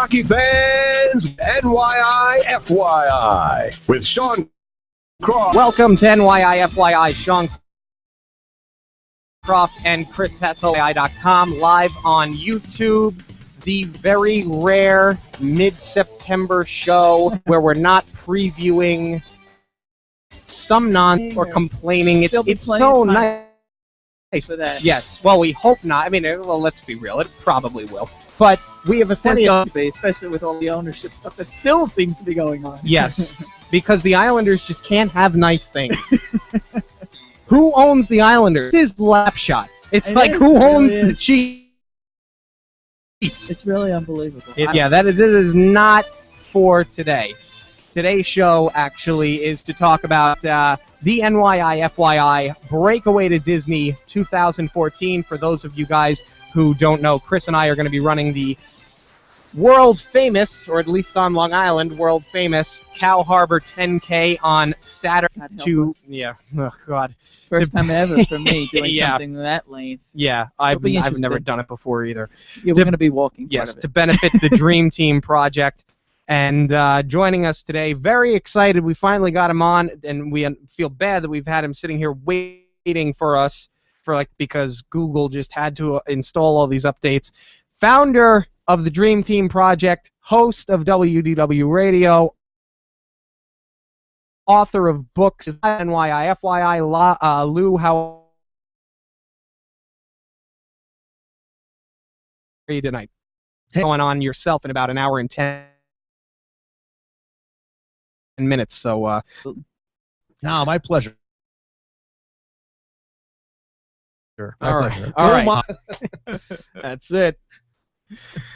hockey fans, NYI FYI with Sean Croft. Welcome to NYI FYI. Sean Croft and Chris HesselAI.com live on YouTube. The very rare mid-September show where we're not previewing some nonsense or complaining. It's so nice. For that. Yes. Well, we hope not. I mean, well, let's be real. It probably will. But we have plenty of... Especially with all the ownership stuff that still seems to be going on. Yes. Because the Islanders just can't have nice things. Who owns the Islanders? It's his lap shot. It's like, who owns the Chiefs? It's really unbelievable. This is not for today. Today's show, actually, is to talk about the NYI FYI Breakaway to Disney 2014. For those of you guys who don't know, Chris and I are going to be running the world-famous, or at least on Long Island, world-famous Cow Harbor 10K on Saturday. Oh, God. First time ever for me doing something that length. Yeah, I've never done it before either. Yeah, we're going to be walking. Yes, to benefit the Dream Team project. And joining us today, very excited. We finally got him on, and we feel bad that we've had him sitting here waiting for us because Google just had to install all these updates. Founder of the Dream Team project, host of WDW Radio, author of books, NYI FYI. Lou, how are you tonight? Hey. Going on yourself in about an hour and 10 minutes, so no, my pleasure. All right. That's it.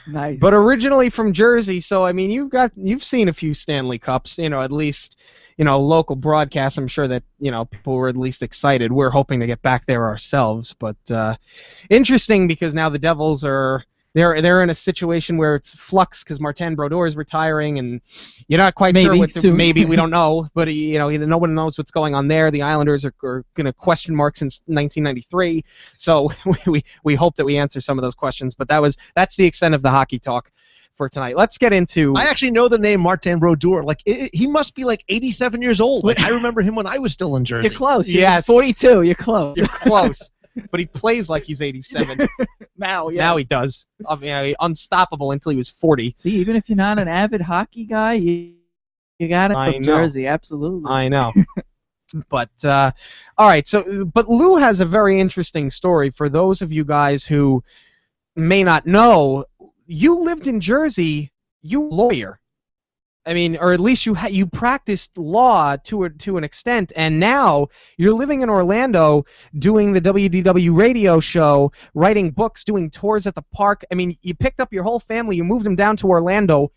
Nice. But originally from Jersey, so I mean, you've seen a few Stanley Cups, at least local broadcasts. I'm sure that people were at least excited. We're hoping to get back there ourselves, but interesting because now the Devils are. They're in a situation where it's flux because Martin Brodeur is retiring, and you're not quite sure what maybe we don't know, but no one knows what's going on there. The Islanders are going to question mark since 1993, so we hope that we answer some of those questions. But that's the extent of the hockey talk for tonight. Let's get into. I actually know the name Martin Brodeur. He must be 87 years old. I remember him when I was still in Jersey. You're close. Yes, 42. You're close. You're close. But he plays like he's 87. Now he does. I mean, unstoppable until he was 40. See, even if you're not an avid hockey guy, you got it from Jersey, absolutely. I know. But, all right, but Lou has a very interesting story for those of you guys who may not know. You lived in Jersey, you were a lawyer. I mean, or at least you practiced law to an extent, and now you're living in Orlando doing the WDW radio show, writing books, doing tours at the park. I mean, you picked up your whole family, you moved them down to Orlando.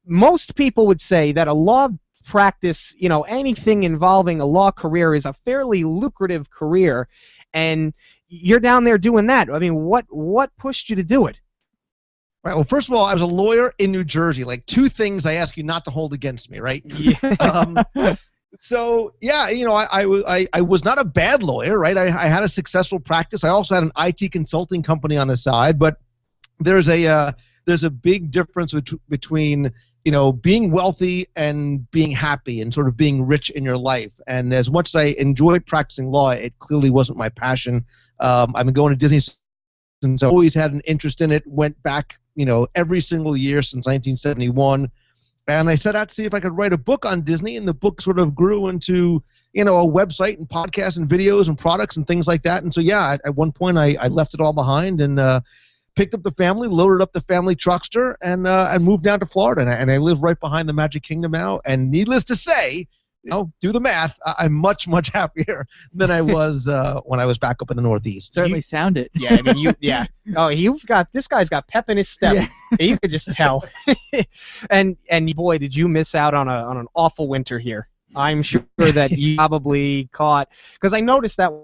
Most people would say that a law practice, anything involving a law career is a fairly lucrative career, and you're down there doing that. I mean, what pushed you to do it? Right. Well, first of all, I was a lawyer in New Jersey. Two things I ask you not to hold against me, right? Yeah. So yeah, I was not a bad lawyer, right? I had a successful practice. I also had an IT consulting company on the side, but there's a big difference between being wealthy and being happy and sort of being rich in your life. And as much as I enjoyed practicing law, it clearly wasn't my passion. I've been going to Disney since I always had an interest in it. Went back every single year since 1971, and I set out to see if I could write a book on Disney, and the book sort of grew into a website and podcasts and videos and products and things like that. And so yeah, at one point I left it all behind and picked up the family, loaded up the family truckster, and moved down to Florida, and I live right behind the Magic Kingdom now. And needless to say, do the math, I'm much, much happier than I was when I was back up in the Northeast. Certainly sound it. Yeah, I mean, Oh, this guy's got pep in his step. Yeah. You could just tell. and boy, did you miss out on an awful winter here. I'm sure that you probably caught, because I noticed that when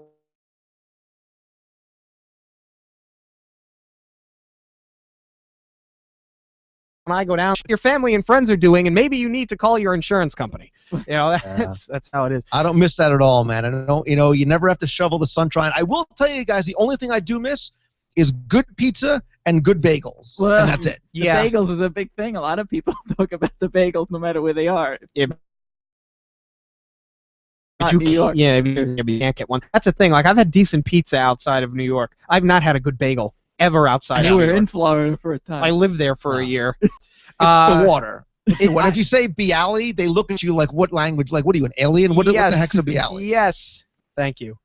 I go down, your family and friends are doing, and maybe you need to call your insurance company. That's how it is. I don't miss that at all, man. I don't, you never have to shovel the sunshine. I will tell you guys, the only thing I do miss is good pizza and good bagels, Well, and that's it. The Yeah. bagels is a big thing. A lot of people talk about the bagels no matter where they are. Yeah. Not You New York. Yeah, you can't get one. That's the thing. Like, I've had decent pizza outside of New York. I've not had a good bagel ever outside You of New were York. in Florida for a time. I lived there for a year. It's the water. It's the water. If you say Bialy, they look at you like, what language? Like, what are you, an alien? What the heck's a Bialy? Yes. Thank you.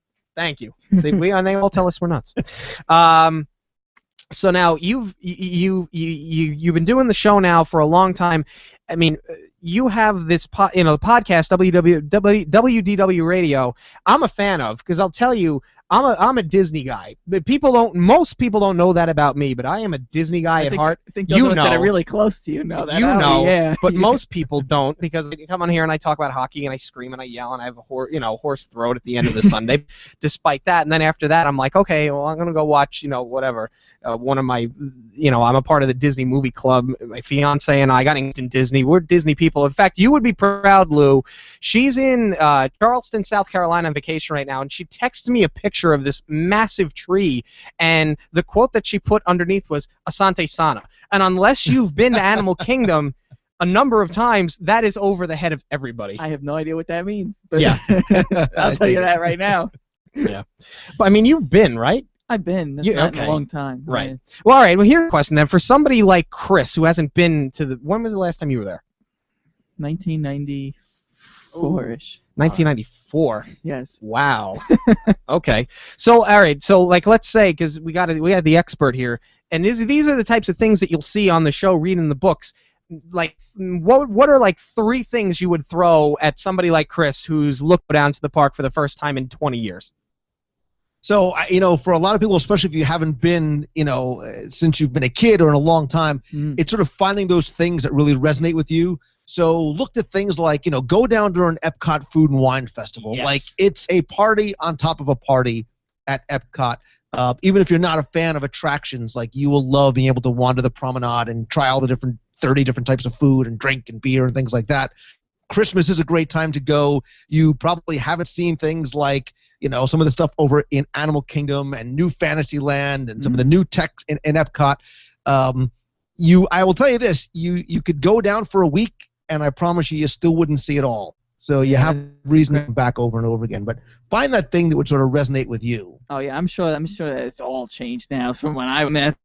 See, they all tell us we're nuts. So now you've been doing the show now for a long time. I mean, you have this the podcast WDW Radio. I'm a fan of, because I'll tell you, I'm a Disney guy. But most people don't know that about me, but I am a Disney guy at heart. I think those of us that are really close to you know that. Yeah. But most people don't, because they come on here and I talk about hockey and I scream and I yell and I have a hoarse throat at the end of the Sunday. Despite that, and then after that, I'm like, okay, well, I'm gonna go watch whatever. One of my I'm a part of the Disney movie club. My fiance and I got into Disney. We're Disney people. In fact, you would be proud, Lou. She's in Charleston, South Carolina on vacation right now, and she texted me a picture of this massive tree, and the quote that she put underneath was Asante Sana. And unless you've been to Animal Kingdom a number of times, that is over the head of everybody. I have no idea what that means. But Yeah. I'll tell you that right now. Yeah. But I mean, you've been, right? I've been. That's not in a long time. Right. Yeah. Well, all right. Well, here's a question then. For somebody like Chris, who hasn't been to when was the last time you were there? 1994-ish. 1994. Yes. Wow. Okay. So, all right. So, like, let's say, because we had the expert here, and these are the types of things that you'll see on the show, reading the books. Like, what are like 3 things you would throw at somebody like Chris, who's looked down to the park for the first time in 20 years? So, for a lot of people, especially if you haven't been, since you've been a kid or in a long time, it's sort of finding those things that really resonate with you. So look at things like, go down during Epcot Food and Wine Festival. Yes. Like, it's a party on top of a party at Epcot. Even if you're not a fan of attractions, like, you will love being able to wander the promenade and try all the 30 different types of food and drink and beer and things like that. Christmas is a great time to go. You probably haven't seen things like, some of the stuff over in Animal Kingdom and New Fantasyland and some of the new tech in Epcot. I will tell you this, you could go down for a week, and I promise you still wouldn't see it all. So you have reason to come back over and over again. But find that thing that would sort of resonate with you. Oh yeah, I'm sure that it's all changed now from when I met.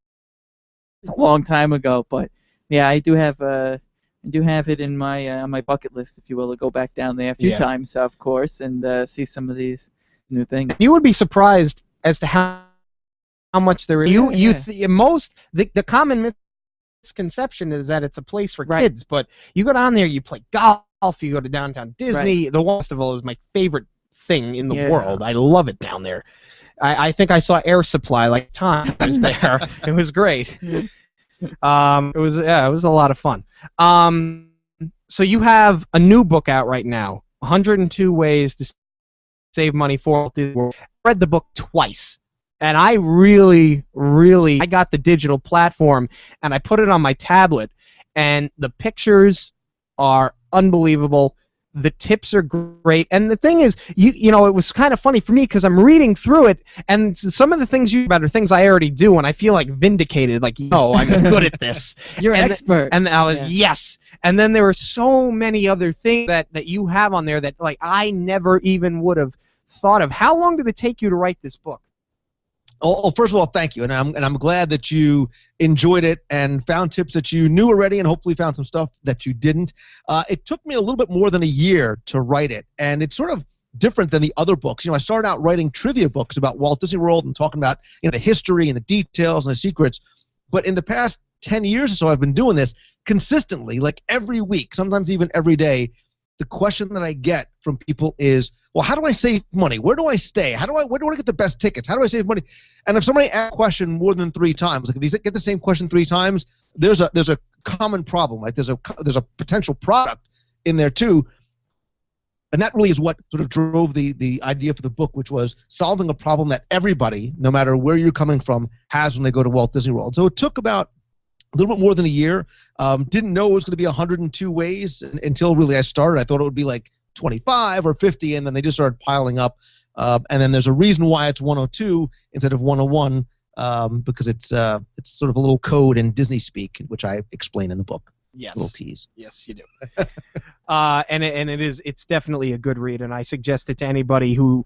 It's a long time ago, but yeah, I do have it in my on my bucket list, if you will, to go back down there a few times, of course, and see some of these new things. You would be surprised as to how much there is. The common misconception is that it's a place for kids, but you go down there, you play golf, you go to downtown Disney. Right. The Wall Festival is my favorite thing in the world. I love it down there. I think I saw Air Supply like times there. It was great. It was a lot of fun. So you have a new book out right now, 102 Ways to Save Money for Walt Disney World. I read the book twice. And I really I got the digital platform, and I put it on my tablet, and the pictures are unbelievable. The tips are great, and the thing is, it was kind of funny for me because I'm reading through it, and some of the things you about are things I already do, and I feel like vindicated, like, I'm good at this. You're an expert. And I was yes. And then there were so many other things that you have on there that, like, I never even would have thought of. How long did it take you to write this book? Oh, first of all, thank you, and I'm glad that you enjoyed it and found tips that you knew already, and hopefully found some stuff that you didn't. It took me a little bit more than a year to write it, and it's sort of different than the other books. I started out writing trivia books about Walt Disney World and talking about the history and the details and the secrets. But in the past 10 years or so, I've been doing this consistently, like every week, sometimes even every day. The question that I get from people is, well, how do I save money? Where do I stay? Where do I get the best tickets? How do I save money? And if somebody asks a question more than 3 times, like if you get the same question 3 times, there's a common problem. Like there's a potential product in there too. And that really is what sort of drove the idea for the book, which was solving a problem that everybody, no matter where you're coming from, has when they go to Walt Disney World. So it took about a little bit more than a year. Didn't know it was going to be 102 ways until really I started. I thought it would be like 25 or 50, and then they just started piling up. And then there's a reason why it's 102 instead of 101. because it's sort of a little code in Disney speak, which I explain in the book. Yes. Little tease. Yes, you do. It's definitely a good read, and I suggest it to anybody who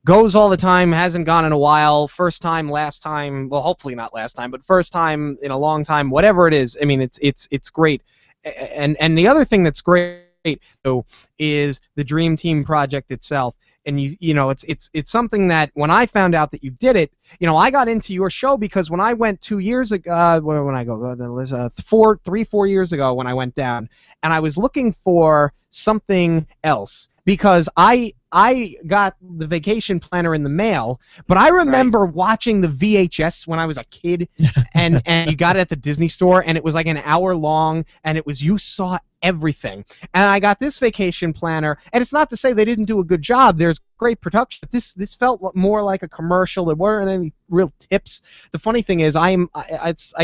goes all the time, hasn't gone in a while, first time, last time, well, hopefully not last time, but first time in a long time, whatever it is. I mean, it's great. And the other thing that's great though is the Dream Team project itself. And you know, it's something that when I found out that you did it, you know, I got into your show because when I went 2 years ago, it was 4 years ago when I went down, and I was looking for something else because I got the vacation planner in the mail, but I remember watching the VHS when I was a kid, and you got it at the Disney store, and it was like an hour long, and it was you saw everything. And I got this vacation planner, and it's not to say they didn't do a good job. There's great production. This felt more like a commercial. There weren't any real tips. The funny thing is, I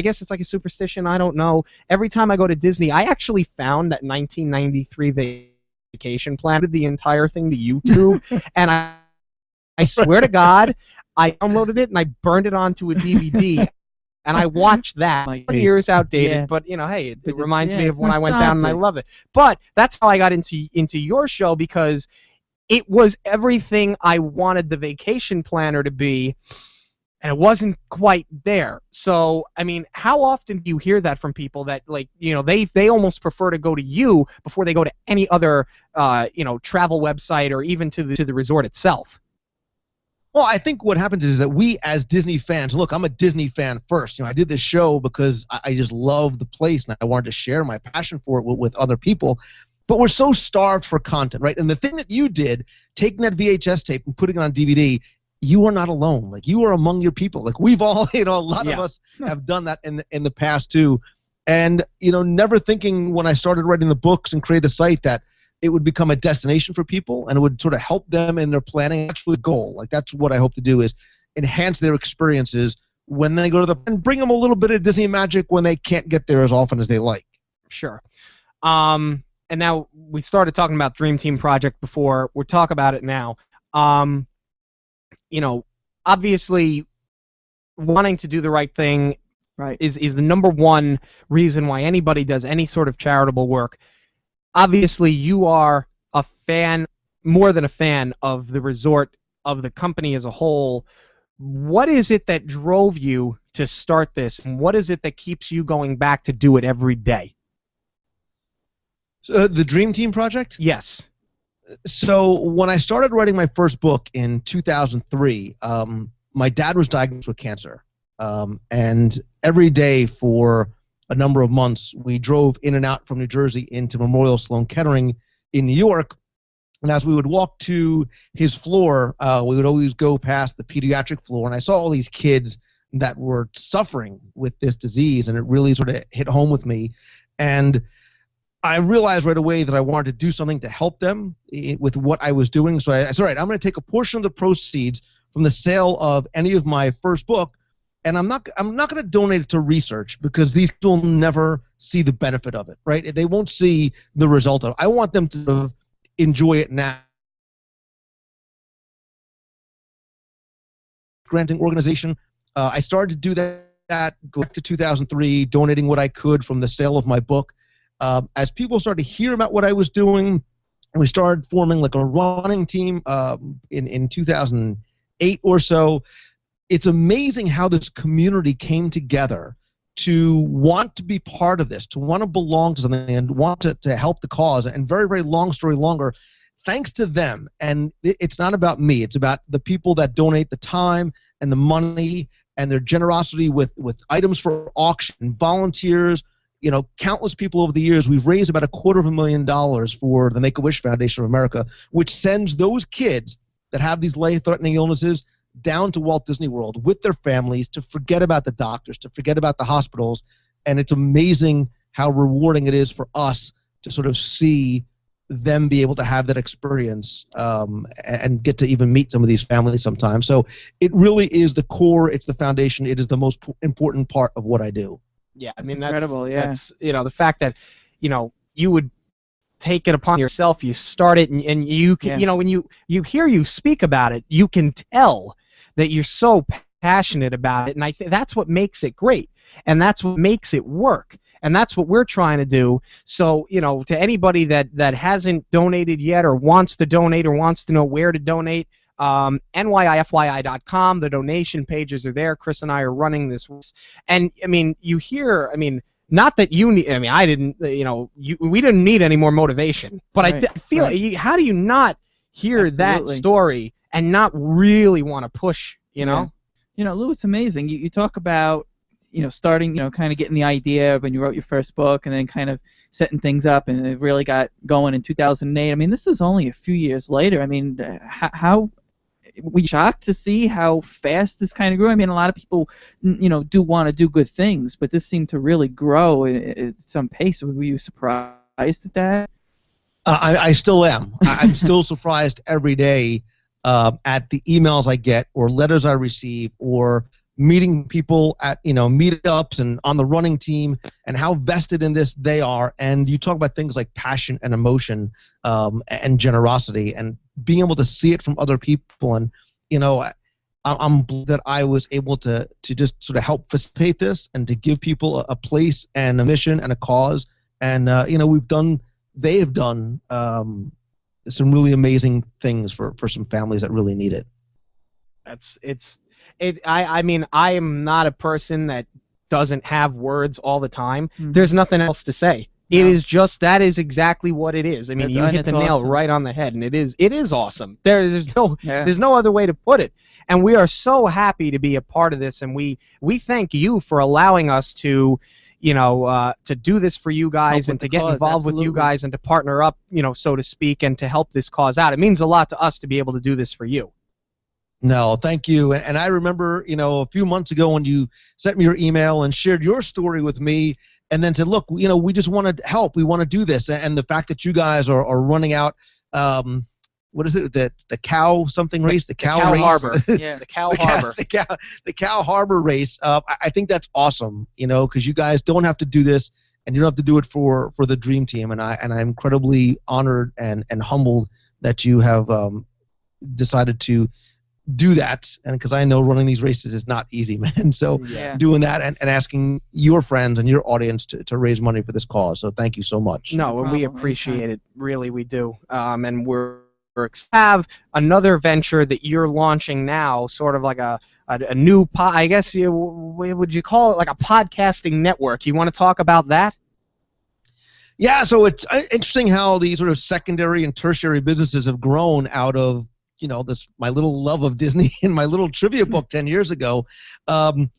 guess it's like a superstition. I don't know. Every time I go to Disney, I actually found that 1993 vacation plan, the entire thing to YouTube, and I swear to God, I downloaded it and I burned it onto a DVD. And I watched that. 20 years outdated, but you know, hey, it reminds me of when I went down, and I love it. But that's how I got into your show, because it was everything I wanted the vacation planner to be, and it wasn't quite there. So, I mean, how often do you hear that from people that, like, you know, they almost prefer to go to you before they go to any other you know, travel website or even to the resort itself? Well, I think what happens is that we as Disney fans, look, I'm a Disney fan first. You know, I did this show because I just love the place and I wanted to share my passion for it with other people. But we're so starved for content, right? And the thing that you did, taking that VHS tape and putting it on DVD, you are not alone. Like, you are among your people. Like, we've all, you know, a lot of us have done that in the past too. And, you know, never thinking when I started writing the books and created the site that it would become a destination for people and it would sort of help them in their planning. That's the goal. Like, that's what I hope to do, is enhance their experiences when they go to and bring them a little bit of Disney magic when they can't get there as often as they like. Sure. And now we started talking about Dream Team Project before. We'll talk about it now. You know, obviously wanting to do the right thing is the number one reason why anybody does any sort of charitable work. Obviously, you are a fan, more than a fan, of the resort, of the company as a whole. What is it that drove you to start this, and what is it that keeps you going back to do it every day? So, the Dream Team Project? Yes. So when I started writing my first book in 2003, my dad was diagnosed with cancer. And every day for a number of months, we drove in and out from New Jersey into Memorial Sloan Kettering in New York. And as we would walk to his floor, we would always go past the pediatric floor. And I saw all these kids that were suffering with this disease, and it really sort of hit home with me. And I realized right away that I wanted to do something to help them with what I was doing. So I said, all right, I'm going to take a portion of the proceeds from the sale of any of my first book, and I'm not going to donate it to research, because these people will never see the benefit of it, right? They won't see the result of it. I want them to enjoy it now. Granting organization, I started to do that, go back to 2003, donating what I could from the sale of my book. As people started to hear about what I was doing, we started forming like a running team in 2008 or so. It's amazing how this community came together to want to be part of this, to want to belong to something and want to help the cause. And very, very long story longer, thanks to them. And it's not about me. It's about the people that donate the time and the money and their generosity with items for auction, volunteers, you know, countless people over the years. We've raised about $250,000 for the Make-A-Wish Foundation of America, which sends those kids that have these life-threatening illnesses down to Walt Disney World with their families to forget about the doctors, to forget about the hospitals. And it's amazing how rewarding it is for us to sort of see them be able to have that experience and get to even meet some of these families sometimes. So it really is the core, it's the foundation, it is the most important part of what I do. Yeah, I mean, that's incredible. That's, you know, the fact that, you know, you would take it upon yourself, you start it, and you can, you know, when you hear you speak about it, you can tell that you're so passionate about it, and I think that's what makes it great, and that's what makes it work, and that's what we're trying to do. So, to anybody that hasn't donated yet or wants to donate or wants to know where to donate, NYIFYI.com, the donation pages are there. Chris and I are running this, and you hear, not that you need, I didn't, we didn't need any more motivation, but right. I feel, how do you not hear that story and not really want to push, know? Lou, it's amazing. You talk about, starting, kind of getting the idea when you wrote your first book and then kind of setting things up, and it really got going in 2008. This is only a few years later. How were you shocked to see how fast this kind of grew? A lot of people, do want to do good things, but this seemed to really grow at some pace. Were you surprised at that? I still am. I'm still surprised every day at the emails I get or letters I receive or meeting people at meetups and on the running team, and how vested in this they are. And you talk about things like passion and emotion and generosity, and being able to see it from other people. And I'm glad that I was able to just sort of help facilitate this and to give people a place and a mission and a cause. And they have done some really amazing things for some families that really need it. I am not a person that doesn't have words all the time. Mm-hmm. There's nothing else to say. No. It is just, that is exactly what it is. You hit the nail right on the head, and it is awesome. There's no other way to put it. And we are so happy to be a part of this, and we thank you for allowing us to to do this for you guys and to get involved with you guys and to partner up, so to speak, and to help this cause out. It means a lot to us to be able to do this for you. No, thank you. And I remember, a few months ago when you sent me your email and shared your story with me, and then said, look, we just want to help. We want to do this. And the fact that you guys are running out, what is it? The cow something race? The cow race? Harbor. Yeah, the cow harbor. The cow harbor race. I think that's awesome, because you guys don't have to do this, and you don't have to do it for the dream team. And I'm incredibly honored and humbled that you have decided to do that, and because I know running these races is not easy, man. So doing that and asking your friends and your audience to raise money for this cause. So thank you so much. No, and we appreciate it. Really, we do. And we're have another venture that you're launching now, sort of like a new I guess would you call it like a podcasting network? You want to talk about that? Yeah, so it's interesting how these sort of secondary and tertiary businesses have grown out of this my little love of Disney and my little trivia book 10 years ago. I'm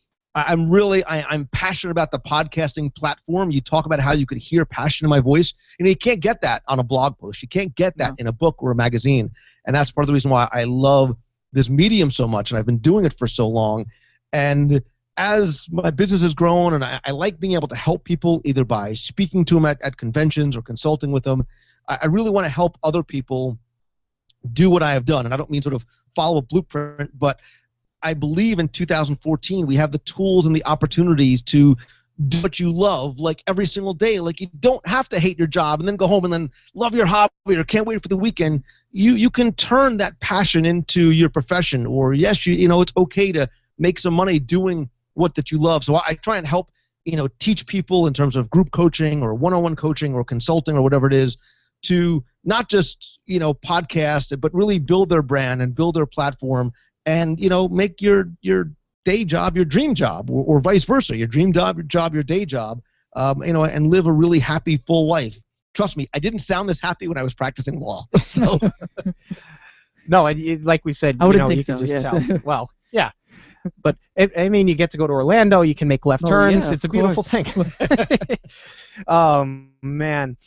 passionate about the podcasting platform. You talk about how you could hear passion in my voice. You can't get that on a blog post. You can't get that in a book or a magazine. And that's part of the reason why I love this medium so much, and I've been doing it for so long. And as my business has grown, and I like being able to help people either by speaking to them at conventions or consulting with them, I really want to help other people do what I have done. And I don't mean sort of follow a blueprint, but I believe in 2014 we have the tools and the opportunities to do what you love, like every single day. Like, you don't have to hate your job and then go home and then love your hobby or can't wait for the weekend. You can turn that passion into your profession, or yes, it's okay to make some money doing what that you love. So I try and help, teach people in terms of group coaching or one-on-one coaching or consulting or whatever it is, to not just, podcast, but really build their brand and build their platform and, make your day job your dream job, or vice versa, your dream job your day job, and live a really happy, full life. Trust me, I didn't sound this happy when I was practicing law. So, no, like we said, I wouldn't think you so, can just yes. tell. Well, yeah. But, you get to go to Orlando, you can make left turns, it's a beautiful thing. Man.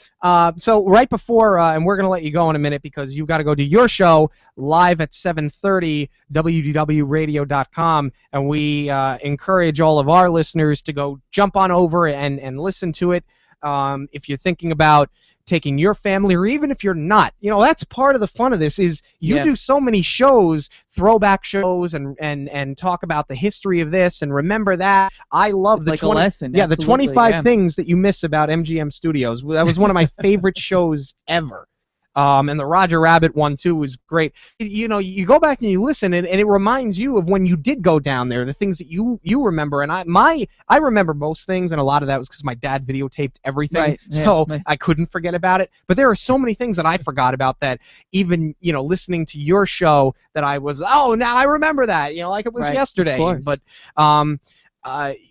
So right before, and we're going to let you go in a minute because you've got to go do your show live at 7:30, WDWRadio.com, and we encourage all of our listeners to go jump on over and listen to it. If you're thinking about taking your family, or even if you're not, that's part of the fun of this, is you do so many shows, throwback shows, and talk about the history of this and remember that. I love the 20, a lesson. Yeah, the 25 things that you miss about MGM Studios. That was one of my favorite shows ever. And the Roger Rabbit one too was great. You know, you go back and you listen, and it reminds you of when you did go down there, the things that you remember. And I remember most things, and a lot of that was because my dad videotaped everything, Right, so yeah. I couldn't forget about it. But there are so many things that I forgot about that even, you know, listening to your show that I was, oh, now I remember that, you know, like it was Right, yesterday. of course. But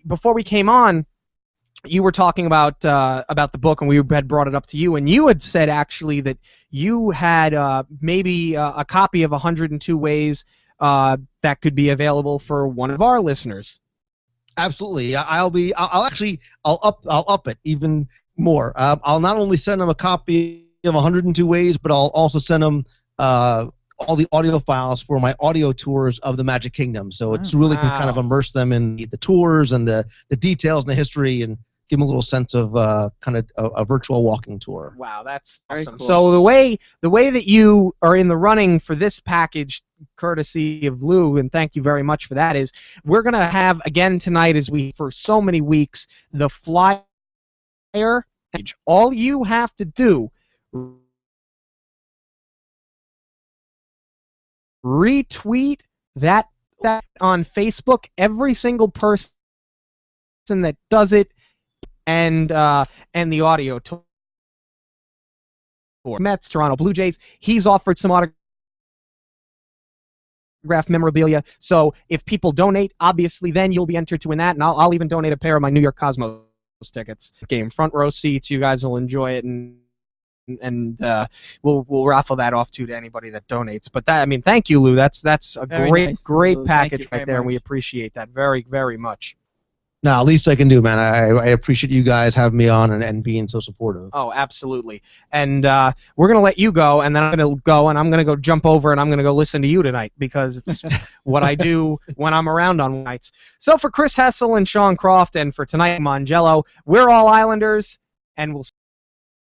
before we came on, you were talking about the book, and we had brought it up to you, and you had said actually that you had maybe a copy of 102 Ways that could be available for one of our listeners. Absolutely. I'll up it even more. I'll not only send them a copy of 102 Ways, but I'll also send them all the audio files for my audio tours of the Magic Kingdom. So it's really to kind of immerse them in the tours and the details and the history, and give them a little sense of kind of a virtual walking tour. Wow, that's Very awesome. cool. So the way that you are in the running for this package, courtesy of Lou, and thank you very much for that, is we're going to have again tonight, as we for so many weeks, the flyer package. All you have to do, retweet that on Facebook. Every single person that does it, and the audio tour. Mets, Toronto Blue Jays. He's offered some autograph memorabilia. So if people donate, obviously then you'll be entered to win that, and I'll even donate a pair of my New York Cosmos tickets. Game front row seats. You guys will enjoy it, and we'll raffle that off to anybody that donates. But that, I mean, thank you, Lou. That's a Very great nice, great Lou. Thank package you very right there, and we much. appreciate that very, very much. No, least I can do, man. I appreciate you guys having me on and being so supportive. Oh, absolutely. And we're going to let you go, and then I'm going to go, and I'm going to go jump over, and I'm going to go listen to you tonight, because it's what I do when I'm around on nights. So for Chris Hessel and Sean Croft, and for tonight, Mongello, we're all Islanders, and we'll